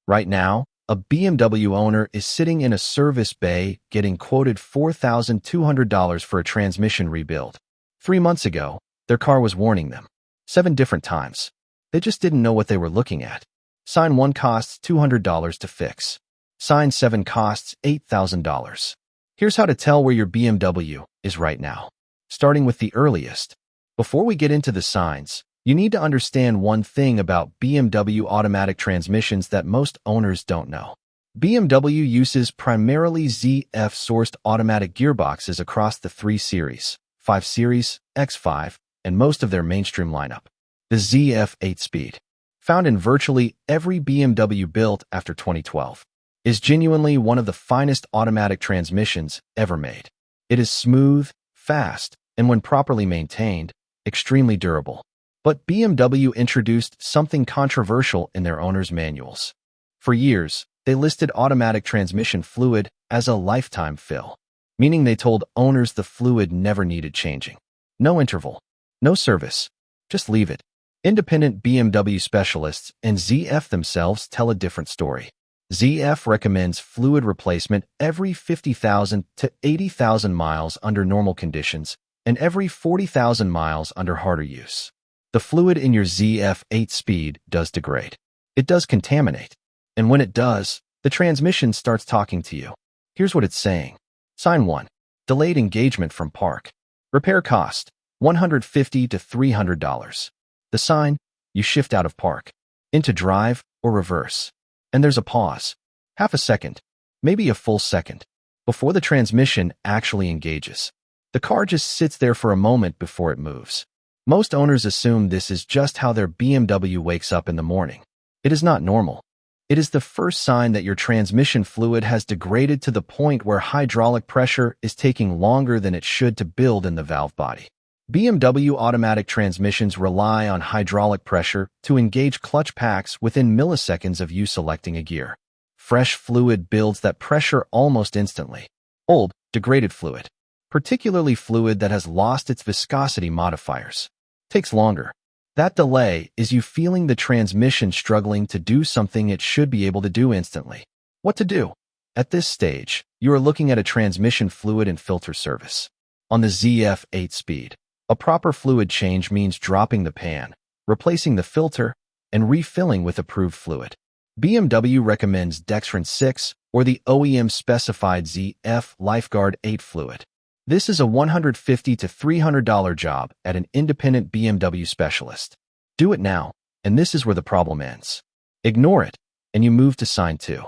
Right now, a BMW owner is sitting in a service bay getting quoted $4,200 for a transmission rebuild. 3 months ago, their car was warning them 7 different times. They just didn't know what they were looking at. Sign 1 costs $200 to fix. Sign 7 costs $8,000. Here's how to tell where your BMW is right now. Starting with the earliest. Before we get into the signs, you need to understand one thing about BMW automatic transmissions that most owners don't know. BMW uses primarily ZF-sourced automatic gearboxes across the 3 Series, 5 Series, X5, and most of their mainstream lineup. The ZF 8-speed, found in virtually every BMW built after 2012, is genuinely one of the finest automatic transmissions ever made. It is smooth, fast, and when properly maintained, extremely durable. But BMW introduced something controversial in their owners' manuals. For years, they listed automatic transmission fluid as a lifetime fill, meaning they told owners the fluid never needed changing. No interval, no service, just leave it. Independent BMW specialists and ZF themselves tell a different story. ZF recommends fluid replacement every 50,000 to 80,000 miles under normal conditions and every 40,000 miles under harder use. The fluid in your ZF 8-speed does degrade. It does contaminate. And when it does, the transmission starts talking to you. Here's what it's saying. Sign 1. Delayed engagement from park. Repair cost, $150 to $300. The sign, you shift out of park, into drive or reverse. And there's a pause. Half a second, maybe a full second, before the transmission actually engages. The car just sits there for a moment before it moves. Most owners assume this is just how their BMW wakes up in the morning. It is not normal. It is the first sign that your transmission fluid has degraded to the point where hydraulic pressure is taking longer than it should to build in the valve body. BMW automatic transmissions rely on hydraulic pressure to engage clutch packs within milliseconds of you selecting a gear. Fresh fluid builds that pressure almost instantly. Old, degraded fluid, particularly fluid that has lost its viscosity modifiers, takes longer. That delay is you feeling the transmission struggling to do something it should be able to do instantly. What to do? At this stage, you are looking at a transmission fluid and filter service. On the ZF 8-speed, a proper fluid change means dropping the pan, replacing the filter, and refilling with approved fluid. BMW recommends Dextran 6 or the OEM-specified ZF Lifeguard 8 fluid. This is a $150 to $300 job at an independent BMW specialist. Do it now, and this is where the problem ends. Ignore it, and you move to Sign 2.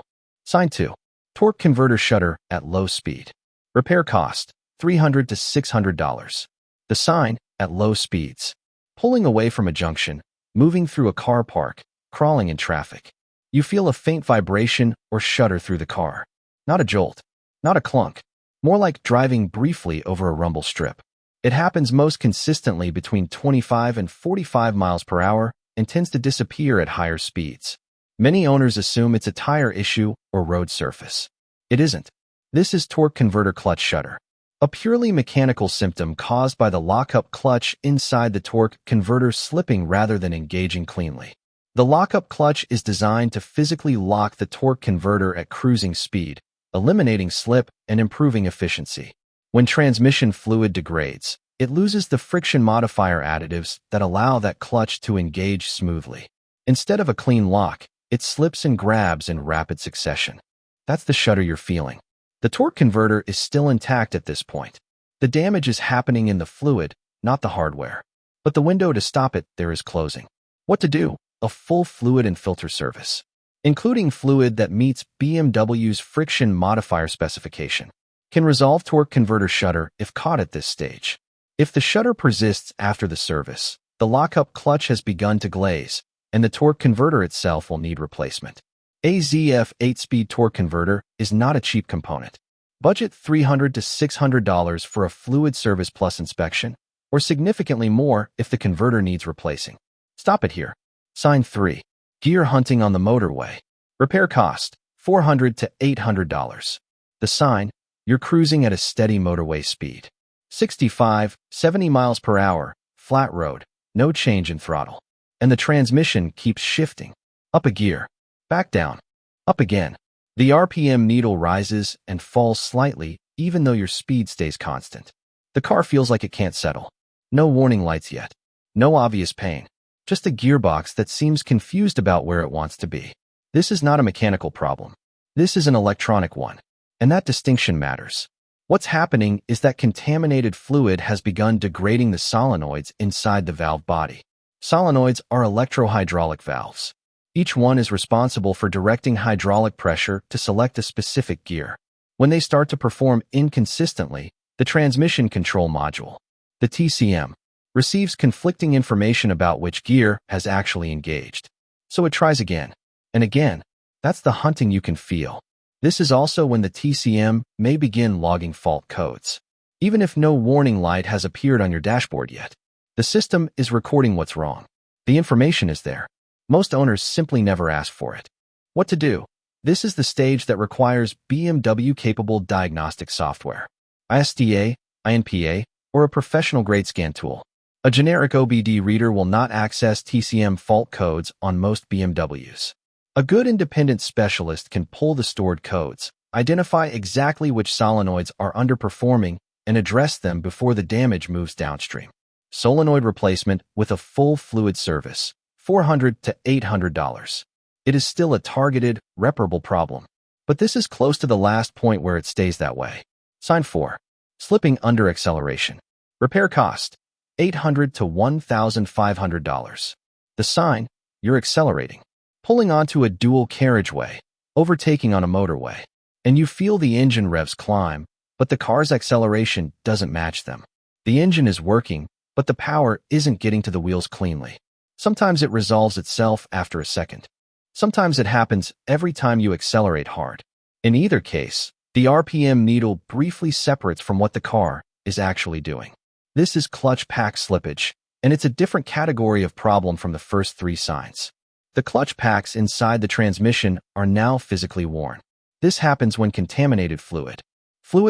Sign 2. Torque converter shudder at low speed. Repair cost, $300 to $600. The sign, at low speeds. Pulling away from a junction, moving through a car park, crawling in traffic. You feel a faint vibration or shudder through the car. Not a jolt, not a clunk. More like driving briefly over a rumble strip. It happens most consistently between 25 and 45 miles per hour and tends to disappear at higher speeds. Many owners assume it's a tire issue or road surface. It isn't. This is torque converter clutch shudder, a purely mechanical symptom caused by the lockup clutch inside the torque converter slipping rather than engaging cleanly. The lockup clutch is designed to physically lock the torque converter at cruising speed, eliminating slip and improving efficiency. When transmission fluid degrades, it loses the friction modifier additives that allow that clutch to engage smoothly. Instead of a clean lock, it slips and grabs in rapid succession. That's the shudder you're feeling. The torque converter is still intact at this point. The damage is happening in the fluid, not the hardware. But the window to stop it there is closing. What to do? A full fluid and filter service, including fluid that meets BMW's friction modifier specification, can resolve torque converter shudder if caught at this stage. If the shudder persists after the service, the lockup clutch has begun to glaze, and the torque converter itself will need replacement. A ZF 8-speed torque converter is not a cheap component. Budget $300 to $600 for a fluid service plus inspection, or significantly more if the converter needs replacing. Stop it here. Sign 3. Gear hunting on the motorway. Repair cost, $400 to $800. The sign, you're cruising at a steady motorway speed. 65, 70 miles per hour, flat road, no change in throttle. And the transmission keeps shifting. Up a gear, back down, Up again. The RPM needle rises and falls slightly even though your speed stays constant. The car feels like it can't settle. No warning lights yet. No obvious pain. Just a gearbox that seems confused about where it wants to be. This is not a mechanical problem. This is an electronic one. And that distinction matters. What's happening is that contaminated fluid has begun degrading the solenoids inside the valve body. Solenoids are electrohydraulic valves. Each one is responsible for directing hydraulic pressure to select a specific gear. When they start to perform inconsistently, the transmission control module, the TCM, receives conflicting information about which gear has actually engaged. So it tries again and again. That's the hunting you can feel. This is also when the TCM may begin logging fault codes. Even if no warning light has appeared on your dashboard yet, the system is recording what's wrong. The information is there. Most owners simply never ask for it. What to do? This is the stage that requires BMW-capable diagnostic software, ISTA, INPA, or a professional-grade scan tool. A generic OBD reader will not access TCM fault codes on most BMWs. A good independent specialist can pull the stored codes, identify exactly which solenoids are underperforming, and address them before the damage moves downstream. Solenoid replacement with a full fluid service, $400 to $800. It is still a targeted, reparable problem. But this is close to the last point where it stays that way. Sign 4. Slipping under acceleration. Repair cost, $800 to $1,500. The sign, you're accelerating. Pulling onto a dual carriageway, overtaking on a motorway. And you feel the engine revs climb, but the car's acceleration doesn't match them. The engine is working, but the power isn't getting to the wheels cleanly. Sometimes it resolves itself after a second. Sometimes it happens every time you accelerate hard. In either case, the RPM needle briefly separates from what the car is actually doing. This is clutch pack slippage, and it's a different category of problem from the first 3 signs. The clutch packs inside the transmission are now physically worn. This happens when contaminated fluid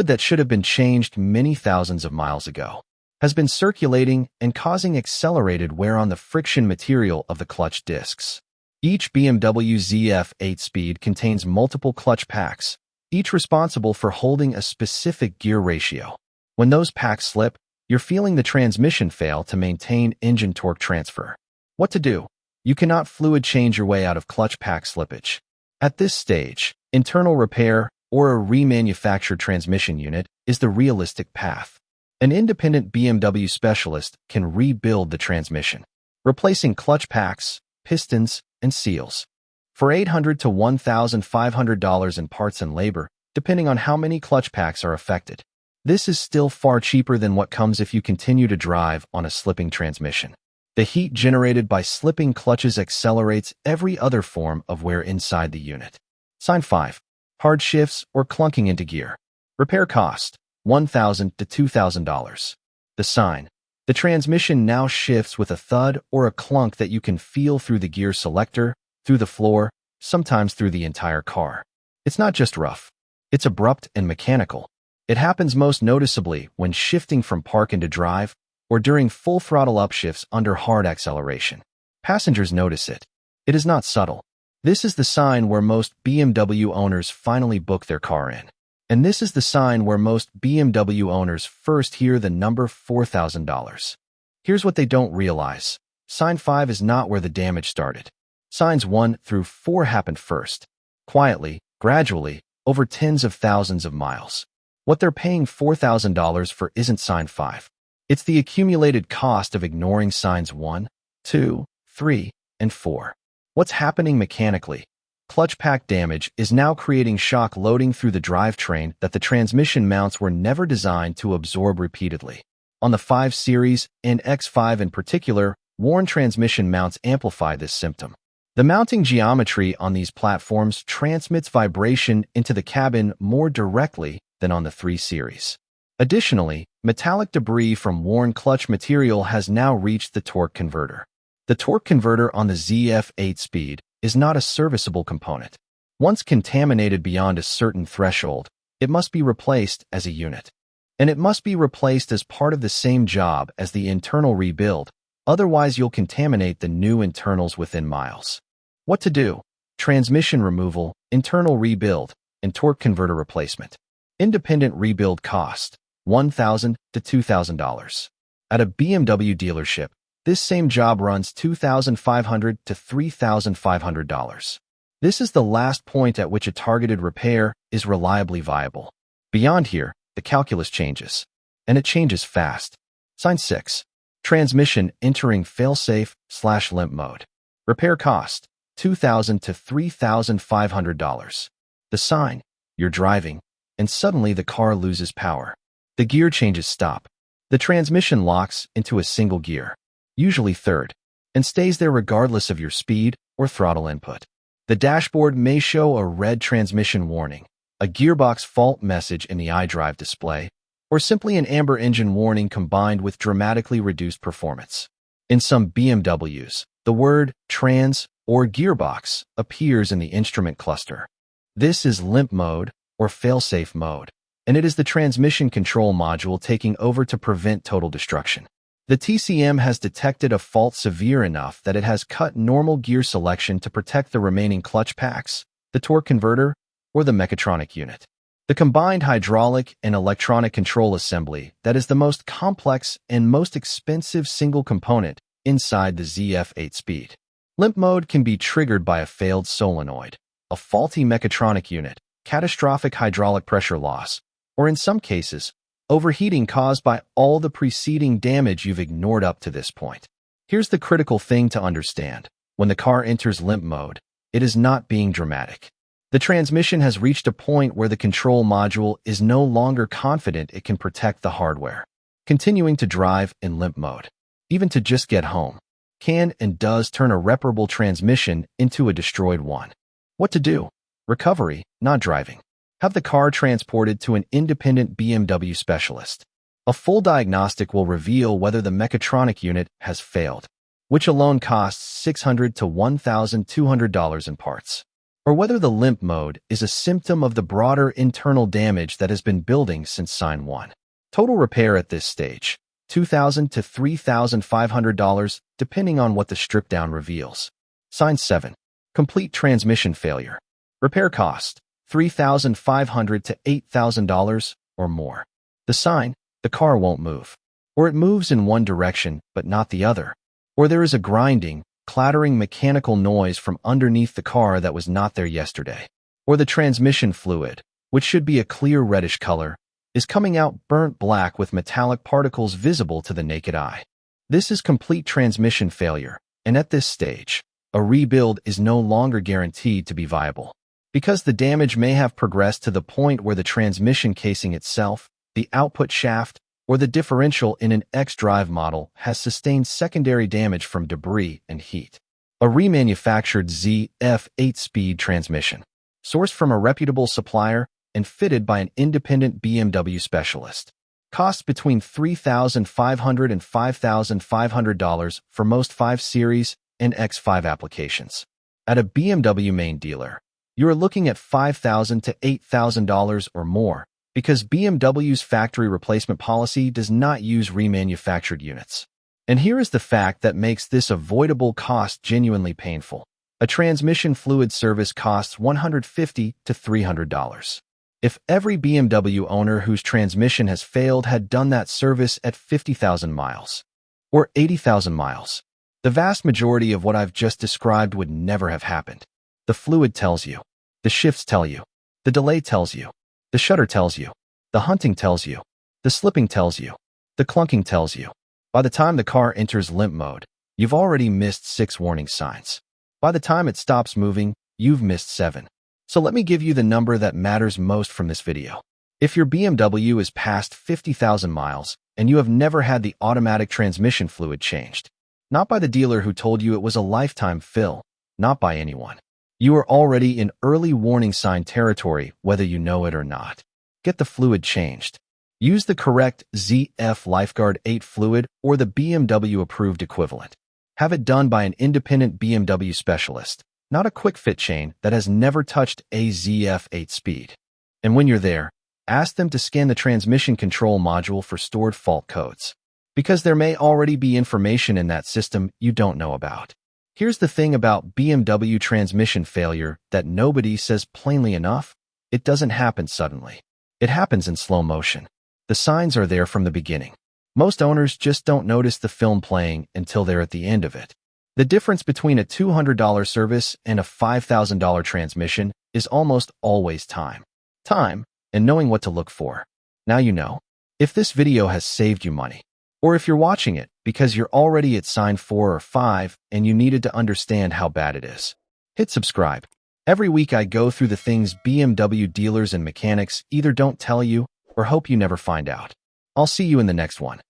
that should have been changed many thousands of miles ago, has been circulating and causing accelerated wear on the friction material of the clutch discs. Each BMW ZF 8-speed contains multiple clutch packs, each responsible for holding a specific gear ratio. When those packs slip, you're feeling the transmission fail to maintain engine torque transfer. What to do? You cannot fluid change your way out of clutch pack slippage. At this stage, internal repair or a remanufactured transmission unit is the realistic path. An independent BMW specialist can rebuild the transmission, replacing clutch packs, pistons, and seals. For $800 to $1,500 in parts and labor, depending on how many clutch packs are affected. This is still far cheaper than what comes if you continue to drive on a slipping transmission. The heat generated by slipping clutches accelerates every other form of wear inside the unit. Sign 5. Hard shifts or clunking into gear. Repair cost, $1,000 to $2,000. The sign. The transmission now shifts with a thud or a clunk that you can feel through the gear selector, through the floor, sometimes through the entire car. It's not just rough. It's abrupt and mechanical. It happens most noticeably when shifting from park into drive or during full throttle upshifts under hard acceleration. Passengers notice it. It is not subtle. This is the sign where most BMW owners finally book their car in. And this is the sign where most BMW owners first hear the number $4,000. Here's what they don't realize. Sign 5 is not where the damage started. Signs 1 through 4 happened first, quietly, gradually, over tens of thousands of miles. What they're paying $4,000 for isn't sign 5. It's the accumulated cost of ignoring signs 1, 2, 3, and 4. What's happening mechanically? Clutch pack damage is now creating shock loading through the drivetrain that the transmission mounts were never designed to absorb repeatedly. On the 5 Series, and X5 in particular, worn transmission mounts amplify this symptom. The mounting geometry on these platforms transmits vibration into the cabin more directly than on the 3 Series. Additionally, metallic debris from worn clutch material has now reached the torque converter. The torque converter on the ZF 8-speed is not a serviceable component. Once contaminated beyond a certain threshold, it must be replaced as a unit. And it must be replaced as part of the same job as the internal rebuild, otherwise you'll contaminate the new internals within miles. What to do? Transmission removal, internal rebuild, and torque converter replacement. Independent rebuild cost, $1,000 to $2,000. At a BMW dealership, this same job runs $2,500 to $3,500. This is the last point at which a targeted repair is reliably viable. Beyond here, the calculus changes. And it changes fast. Sign 6. Transmission entering failsafe/limp mode. Repair cost, $2,000 to $3,500. The sign, you're driving, and suddenly the car loses power. The gear changes stop. The transmission locks into a single gear, usually third, and stays there regardless of your speed or throttle input. The dashboard may show a red transmission warning, a gearbox fault message in the iDrive display, or simply an amber engine warning combined with dramatically reduced performance. In some BMWs, the word trans or gearbox appears in the instrument cluster. This is limp mode or failsafe mode, and it is the transmission control module taking over to prevent total destruction. The TCM has detected a fault severe enough that it has cut normal gear selection to protect the remaining clutch packs, the torque converter, or the mechatronic unit. The combined hydraulic and electronic control assembly that is the most complex and most expensive single component inside the ZF 8-speed. Limp mode can be triggered by a failed solenoid, a faulty mechatronic unit, catastrophic hydraulic pressure loss, or in some cases, overheating caused by all the preceding damage you've ignored up to this point. Here's the critical thing to understand. When the car enters limp mode, it is not being dramatic. The transmission has reached a point where the control module is no longer confident it can protect the hardware. Continuing to drive in limp mode, even to just get home, can and does turn a reparable transmission into a destroyed one. What to do? Recovery, not driving. Have the car transported to an independent BMW specialist. A full diagnostic will reveal whether the mechatronic unit has failed, which alone costs $600 to $1,200 in parts, or whether the limp mode is a symptom of the broader internal damage that has been building since sign 1. Total repair at this stage, $2,000 to $3,500, depending on what the strip down reveals. Sign 7. Complete transmission failure. Repair cost, $3,500 to $8,000 or more. The sign, the car won't move. Or it moves in one direction but not the other. Or there is a grinding, clattering mechanical noise from underneath the car that was not there yesterday. Or the transmission fluid, which should be a clear reddish color, is coming out burnt black with metallic particles visible to the naked eye. This is complete transmission failure, and at this stage, a rebuild is no longer guaranteed to be viable. Because the damage may have progressed to the point where the transmission casing itself, the output shaft, or the differential in an X-Drive model has sustained secondary damage from debris and heat. A remanufactured ZF 8-speed transmission, sourced from a reputable supplier and fitted by an independent BMW specialist, costs between $3,500 and $5,500 for most 5 Series and X5 applications. At a BMW main dealer, you are looking at $5,000 to $8,000 or more, because BMW's factory replacement policy does not use remanufactured units. And here is the fact that makes this avoidable cost genuinely painful. A transmission fluid service costs $150 to $300. If every BMW owner whose transmission has failed had done that service at 50,000 miles or 80,000 miles, the vast majority of what I've just described would never have happened. The fluid tells you. The shifts tell you. The delay tells you. The shudder tells you. The hunting tells you. The slipping tells you. The clunking tells you. By the time the car enters limp mode, you've already missed 6 warning signs. By the time it stops moving, you've missed 7. So let me give you the number that matters most from this video. If your BMW is past 50,000 miles and you have never had the automatic transmission fluid changed, not by the dealer who told you it was a lifetime fill, not by anyone, you are already in early warning sign territory whether you know it or not. Get the fluid changed. Use the correct ZF Lifeguard 8 fluid or the BMW approved equivalent. Have it done by an independent BMW specialist, not a quick fit chain that has never touched a ZF 8-speed. And when you're there, ask them to scan the transmission control module for stored fault codes, because there may already be information in that system you don't know about. Here's the thing about BMW transmission failure that nobody says plainly enough. It doesn't happen suddenly. It happens in slow motion. The signs are there from the beginning. Most owners just don't notice the film playing until they're at the end of it. The difference between a $200 service and a $5,000 transmission is almost always time. Time, and knowing what to look for. Now you know. If this video has saved you money, or if you're watching it because you're already at sign 4 or 5 and you needed to understand how bad it is, hit subscribe. Every week I go through the things BMW dealers and mechanics either don't tell you or hope you never find out. I'll see you in the next one.